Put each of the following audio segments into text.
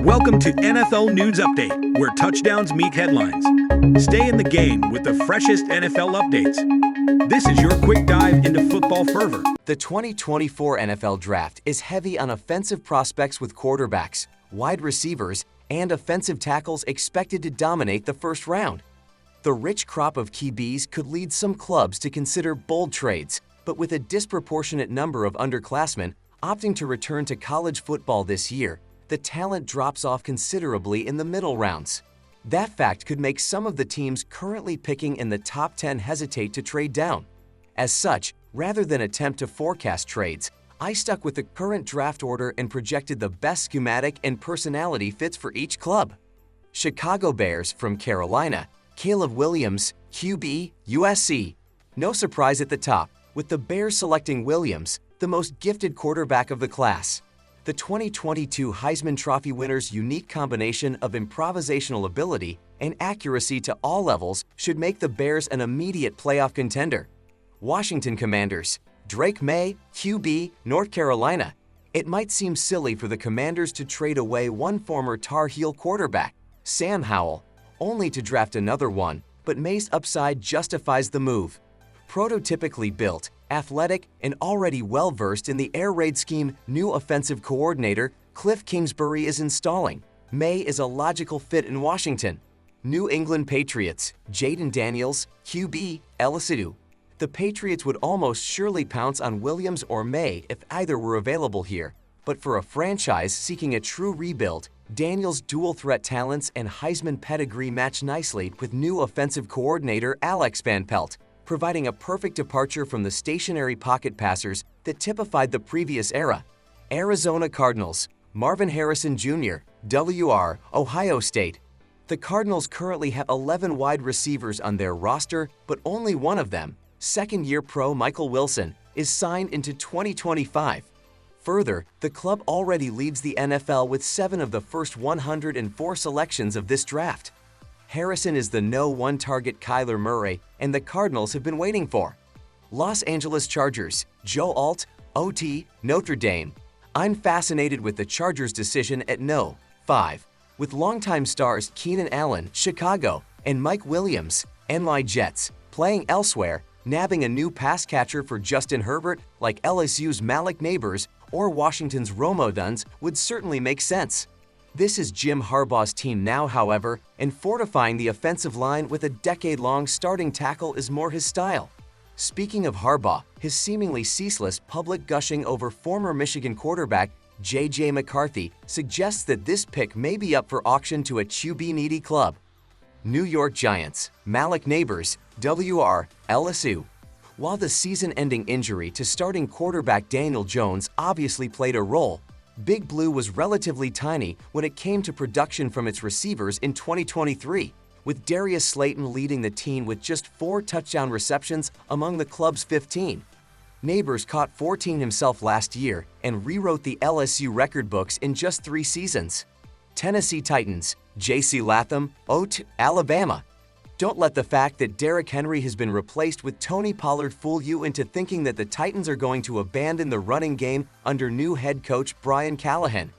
Welcome to NFL News Update, where touchdowns meet headlines. Stay in the game with the freshest NFL updates. This is your quick dive into football fervor. The 2024 NFL Draft is heavy on offensive prospects with quarterbacks, wide receivers, and offensive tackles expected to dominate the first round. The rich crop of QBs could lead some clubs to consider bold trades, but with a disproportionate number of underclassmen opting to return to college football this year, the talent drops off considerably in the middle rounds. That fact could make some of the teams currently picking in the top 10 hesitate to trade down. As such, rather than attempt to forecast trades, I stuck with the current draft order and projected the best schematic and personality fits for each club. Chicago Bears from Carolina, Caleb Williams, QB, USC. No surprise at the top, with the Bears selecting Williams, the most gifted quarterback of the class. The 2022 Heisman Trophy winner's unique combination of improvisational ability and accuracy to all levels should make the Bears an immediate playoff contender. Washington Commanders, Drake May, QB, North Carolina. It might seem silly for the Commanders to trade away one former Tar Heel quarterback, Sam Howell, only to draft another one, but May's upside justifies the move. Prototypically built, athletic, and already well-versed in the air raid scheme new offensive coordinator Cliff Kingsbury is installing, May is a logical fit in Washington. New England Patriots, Jaden Daniels, QB, LSU. The Patriots would almost surely pounce on Williams or May if either were available here, but for a franchise seeking a true rebuild, Daniels' dual-threat talents and Heisman pedigree match nicely with new offensive coordinator Alex Van Pelt, providing a perfect departure from the stationary pocket passers that typified the previous era. Arizona Cardinals, Marvin Harrison Jr., WR, Ohio State. The Cardinals currently have 11 wide receivers on their roster, but only one of them, second-year pro Michael Wilson, is signed into 2025. Further, the club already leads the NFL with 7 of the first 104 selections of this draft. Harrison is the no one-target Kyler Murray, and the Cardinals have been waiting for. Los Angeles Chargers, Joe Alt, OT, Notre Dame. I'm fascinated with the Chargers' decision at No. 5, with longtime stars Keenan Allen, Chicago, and Mike Williams, NY Jets, playing elsewhere, nabbing a new pass catcher for Justin Herbert like LSU's Malik Neighbors or Washington's Rome Odunze would certainly make sense. This is Jim Harbaugh's team now, however, and fortifying the offensive line with a decade-long starting tackle is more his style. Speaking of Harbaugh, his seemingly ceaseless public gushing over former Michigan quarterback J.J. McCarthy suggests that this pick may be up for auction to a QB-needy club. New York Giants, Malik Neighbors, WR, LSU. While the season-ending injury to starting quarterback Daniel Jones obviously played a role, Big Blue was relatively tiny when it came to production from its receivers in 2023, with Darius Slayton leading the team with just 4 touchdown receptions among the club's 15. Neighbors caught 14 himself last year and rewrote the LSU record books in just 3 seasons. Tennessee Titans, J.C. Latham, OT, Alabama. Don't let the fact that Derrick Henry has been replaced with Tony Pollard fool you into thinking that the Titans are going to abandon the running game under new head coach Brian Callahan.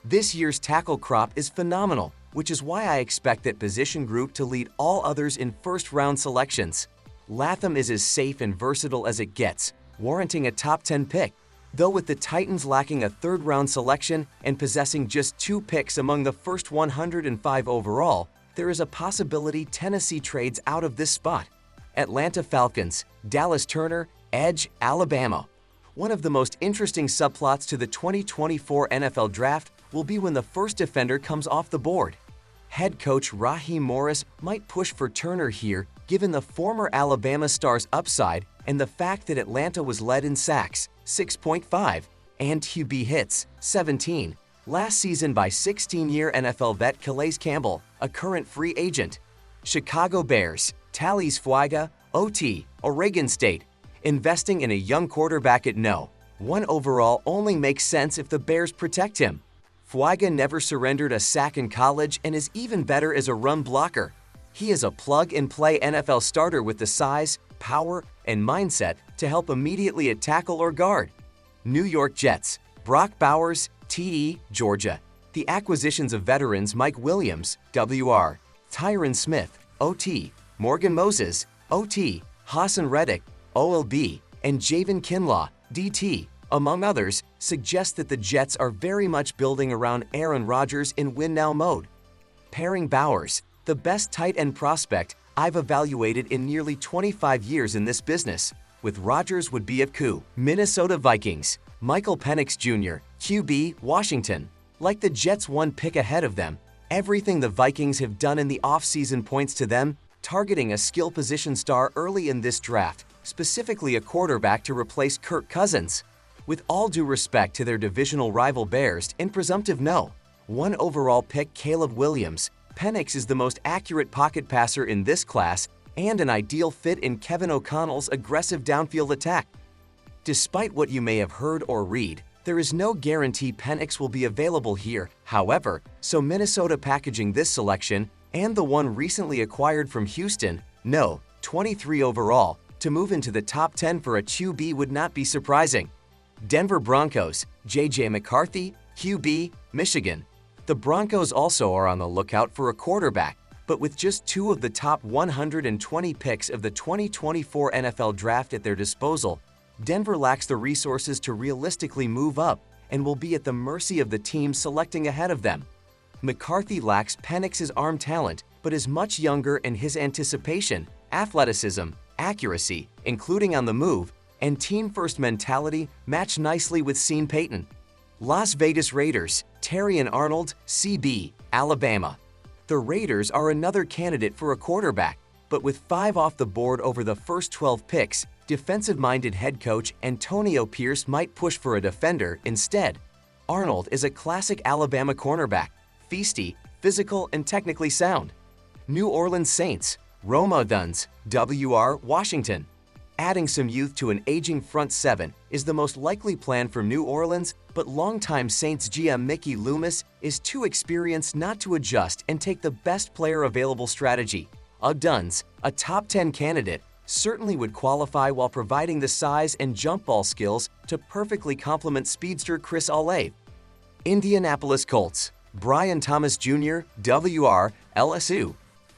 This year's tackle crop is phenomenal, which is why I expect that position group to lead all others in first-round selections. Latham is as safe and versatile as it gets, warranting a top 10 pick, though with the Titans lacking a third-round selection and possessing just 2 picks among the first 105 overall, there is a possibility Tennessee trades out of this spot. Atlanta Falcons, Dallas Turner, Edge, Alabama. One of the most interesting subplots to the 2024 NFL Draft will be when the first defender comes off the board. Head coach Raheem Morris might push for Turner here given the former Alabama star's upside and the fact that Atlanta was led in sacks, 6.5, and QB hits, 17. Last season by 16-year NFL vet Calais Campbell, a current free agent. Chicago Bears, Talles Fuaga, OT, Oregon State. Investing in a young quarterback at No. 1 overall only makes sense if the Bears protect him. Fuaga never surrendered a sack in college and is even better as a run blocker. He is a plug-and-play NFL starter with the size, power, and mindset to help immediately at tackle or guard. New York Jets, Brock Bowers, TE, Georgia. The acquisitions of veterans Mike Williams, WR, Tyron Smith, OT, Morgan Moses, OT, Hassan Reddick, OLB, and Javon Kinlaw, DT, among others, suggest that the Jets are very much building around Aaron Rodgers in win-now mode. Pairing Bowers, the best tight end prospect I've evaluated in nearly 25 years in this business, with Rodgers would be a coup. Minnesota Vikings, Michael Penix Jr., QB, Washington. Like the Jets one pick ahead of them, everything the Vikings have done in the offseason points to them targeting a skill position star early in this draft, specifically a quarterback to replace Kirk Cousins. With all due respect to their divisional rival Bears and presumptive no. 1 overall pick Caleb Williams, Penix is the most accurate pocket passer in this class and an ideal fit in Kevin O'Connell's aggressive downfield attack. Despite what you may have heard or read, there is no guarantee Penix will be available here, however, so Minnesota packaging this selection and the one recently acquired from Houston, 23 overall, to move into the top 10 for a QB would not be surprising. Denver Broncos, J.J. McCarthy, QB, Michigan. The Broncos also are on the lookout for a quarterback, but with just 2 of the top 120 picks of the 2024 NFL Draft at their disposal, Denver lacks the resources to realistically move up and will be at the mercy of the team selecting ahead of them. McCarthy lacks Penix's arm talent, but is much younger, and his anticipation, athleticism, accuracy, including on the move, and team-first mentality match nicely with Sean Payton. Las Vegas Raiders, Terrion Arnold, CB, Alabama. The Raiders are another candidate for a quarterback, but with 5 off the board over the first 12 picks, defensive-minded head coach Antonio Pierce might push for a defender instead. Arnold is a classic Alabama cornerback, feisty, physical, and technically sound. New Orleans Saints, Rome Odunze, WR, Washington. Adding some youth to an aging front 7 is the most likely plan for New Orleans, but longtime Saints GM Mickey Loomis is too experienced not to adjust and take the best player available strategy. Odunze, a top 10 candidate, certainly would qualify while providing the size and jump ball skills to perfectly complement speedster Chris Olave. Indianapolis Colts, Brian Thomas Jr., WR, LSU.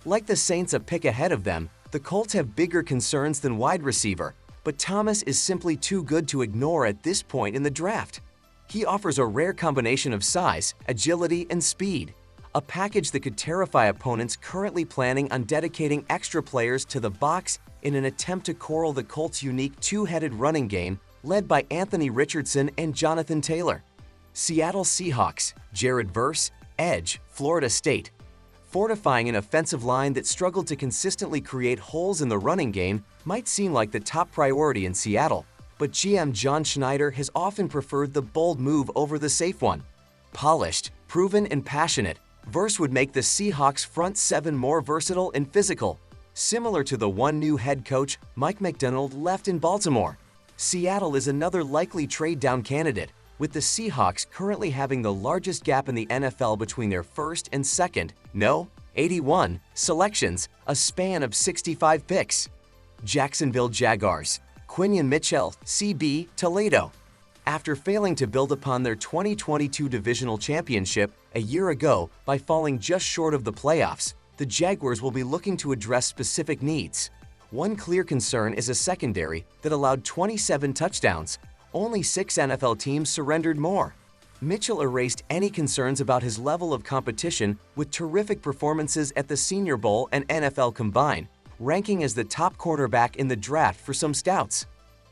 Like the Saints a pick ahead of them, the Colts have bigger concerns than wide receiver, but Thomas is simply too good to ignore at this point in the draft. He offers a rare combination of size, agility, and speed, a package that could terrify opponents currently planning on dedicating extra players to the box in an attempt to corral the Colts' unique two-headed running game led by Anthony Richardson and Jonathan Taylor. Seattle Seahawks, Jared Verse, Edge, Florida State. Fortifying an offensive line that struggled to consistently create holes in the running game might seem like the top priority in Seattle, but GM John Schneider has often preferred the bold move over the safe one. Polished, proven, and passionate, Verse would make the Seahawks' front 7 more versatile and physical, similar to the one new head coach Mike McDonald left in Baltimore. Seattle is another likely trade-down candidate, with the Seahawks currently having the largest gap in the NFL between their first and second, 81, selections, a span of 65 picks. Jacksonville Jaguars, Quinion Mitchell, CB, Toledo. After failing to build upon their 2022 divisional championship a year ago by falling just short of the playoffs, the Jaguars will be looking to address specific needs. One clear concern is a secondary that allowed 27 touchdowns. Only 6 NFL teams surrendered more. Mitchell erased any concerns about his level of competition with terrific performances at the Senior Bowl and NFL combined, ranking as the top quarterback in the draft for some scouts.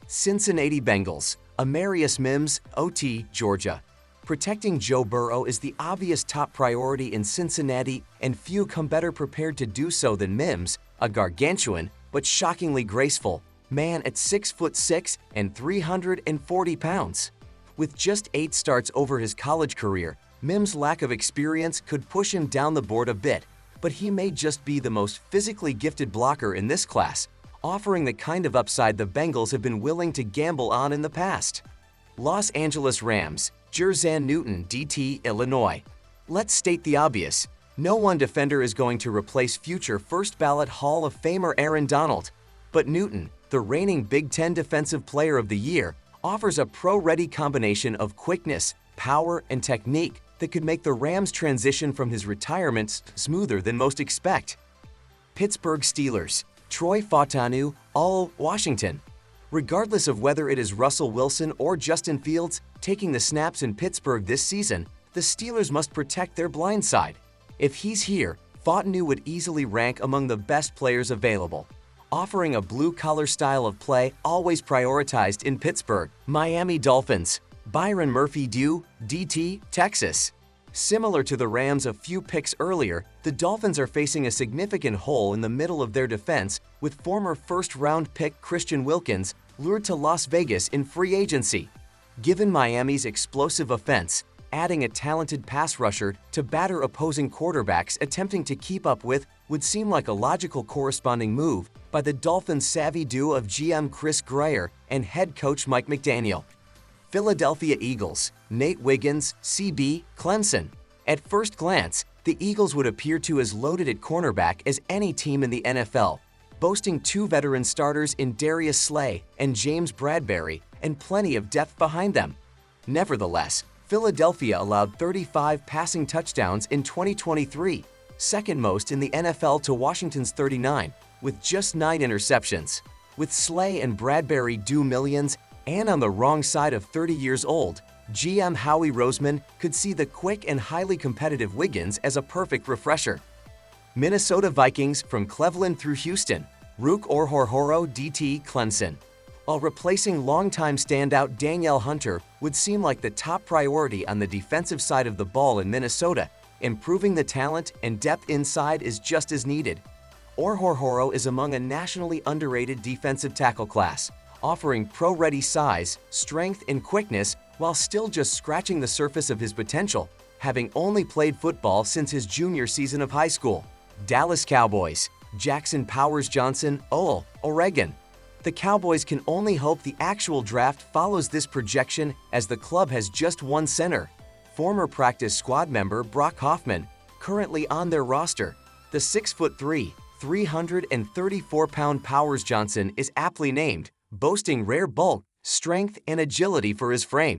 Cincinnati Bengals, Amarius Mims, OT, Georgia. Protecting Joe Burrow is the obvious top priority in Cincinnati, and few come better prepared to do so than Mims, a gargantuan but shockingly graceful man at 6'6" and 340 pounds. With just 8 starts over his college career, Mims' lack of experience could push him down the board a bit, but he may just be the most physically gifted blocker in this class, offering the kind of upside the Bengals have been willing to gamble on in the past. Los Angeles Rams, Jerzan Newton, DT, Illinois. Let's state the obvious. No one defender is going to replace future first-ballot Hall of Famer Aaron Donald, but Newton, the reigning Big Ten Defensive Player of the Year, offers a pro-ready combination of quickness, power, and technique that could make the Rams' transition from his retirement smoother than most expect. Pittsburgh Steelers, Troy Fautanu, all Washington. Regardless of whether it is Russell Wilson or Justin Fields taking the snaps in Pittsburgh this season, the Steelers must protect their blind side. If he's here, Fautanu would easily rank among the best players available, offering a blue-collar style of play always prioritized in Pittsburgh. Miami Dolphins, Byron Murphy-Dew, DT, Texas. Similar to the Rams a few picks earlier, the Dolphins are facing a significant hole in the middle of their defense with former first-round pick Christian Wilkins lured to Las Vegas in free agency. Given Miami's explosive offense, adding a talented pass rusher to batter opposing quarterbacks attempting to keep up with would seem like a logical corresponding move by the Dolphins' savvy duo of GM Chris Grier and head coach Mike McDaniel. Philadelphia Eagles, Nate Wiggins, CB, Clemson. At first glance, the Eagles would appear to as loaded at cornerback as any team in the NFL, boasting 2 veteran starters in Darius Slay and James Bradbury and plenty of depth behind them. Nevertheless, Philadelphia allowed 35 passing touchdowns in 2023, second most in the NFL to Washington's 39, with just 9 interceptions. With Slay and Bradbury due millions and on the wrong side of 30 years old, GM Howie Roseman could see the quick and highly competitive Wiggins as a perfect refresher. Minnesota Vikings from Cleveland through Houston, Rook Orhorhoro DT Clemson. While replacing longtime standout Danielle Hunter would seem like the top priority on the defensive side of the ball in Minnesota, improving the talent and depth inside is just as needed. Orhorhoro is among a nationally underrated defensive tackle class, offering pro-ready size, strength, and quickness while still just scratching the surface of his potential, having only played football since his junior season of high school. Dallas Cowboys, Jackson Powers Johnson, Owell, Oregon. The Cowboys can only hope the actual draft follows this projection as the club has just one center, former practice squad member Brock Hoffman, currently on their roster. The 6'3", 334-pound Powers Johnson is aptly named, boasting rare bulk, strength, and agility for his frame.